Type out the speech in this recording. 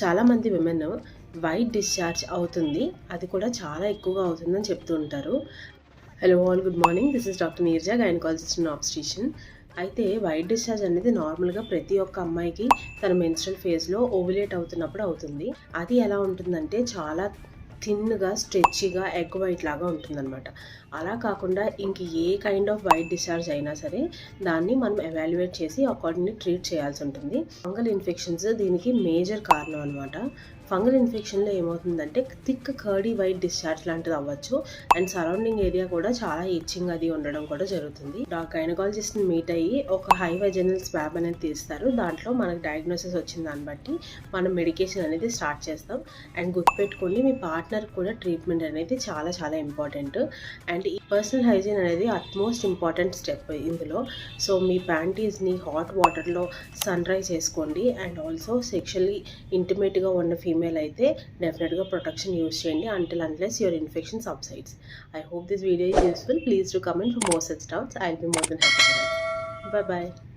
చాలామంది women white discharge అవుతుంది, అది కూడా చాలా ఎక్కువగా అవుతుందని చెప్తూ ఉంటారు. Hello all, good morning. This is doctor Neerja, gynaecologist and ఆబ్స్ట్రిషియన్. అయితే వైట్ డిశ్చార్జ్ అనేది నార్మల్గా ప్రతి ఒక్క అమ్మాయికి తన మెన్స్ట్రల్ ఫేజ్లో ఓవులేట్ అవుతున్నప్పుడు అవుతుంది. అది ఎలా ఉంటుందంటే చాలా థిన్గా, స్ట్రెచ్గా, ఎగ్ వైట్ లాగా ఉంటుందన్నమాట. అలా కాకుండా ఇంక ఏ కైండ్ ఆఫ్ వైట్ డిశ్చార్జ్ అయినా సరే దాన్ని మనం ఎవాల్యుయేట్ చేసి అకార్డింగ్లీ ట్రీట్ చేయాల్సి ఉంటుంది. ఫంగల్ ఇన్ఫెక్షన్స్ దీనికి మేజర్ కారణం అనమాట. ఫంగల్ ఇన్ఫెక్షన్లో ఏమవుతుందంటే థిక్ కర్డీ వైట్ డిశ్చార్జ్ లాంటిది అవ్వచ్చు, అండ్ సరౌండింగ్ ఏరియా కూడా చాలా ఇచ్చింగ్ అది ఉండడం కూడా జరుగుతుంది. గైనకాలజిస్ట్ని మీట్ అయ్యి ఒక హై వెజనల్ స్వాబ్ అనేది తీస్తారు. దాంట్లో మనకు డయాగ్నోసిస్ వచ్చిన దాన్ని బట్టి మనం మెడికేషన్ అనేది స్టార్ట్ చేస్తాం. అండ్ గుర్తుపెట్టుకోండి, మీ పార్ట్నర్ కూడా ట్రీట్మెంట్ అనేది చాలా చాలా ఇంపార్టెంట్. అండ్ ఈ పర్సనల్ హైజీన్ అనేది అట్మోస్ట్ ఇంపార్టెంట్ స్టెప్ ఇందులో. సో మీ ప్యాంటీస్ని హాట్ వాటర్లో సన్ రైజ్ చేసుకోండి. అండ్ ఆల్సో సెక్షువల్లీ ఇంటిమేట్గా ఉన్న ఫీమేల్ అయితే డెఫినెట్గా ప్రొటెక్షన్ యూజ్ చేయండి until unless your infection subsides. I hope this video is useful. Please do comment for more such doubts. I'll be more than happy to help. Bye bye.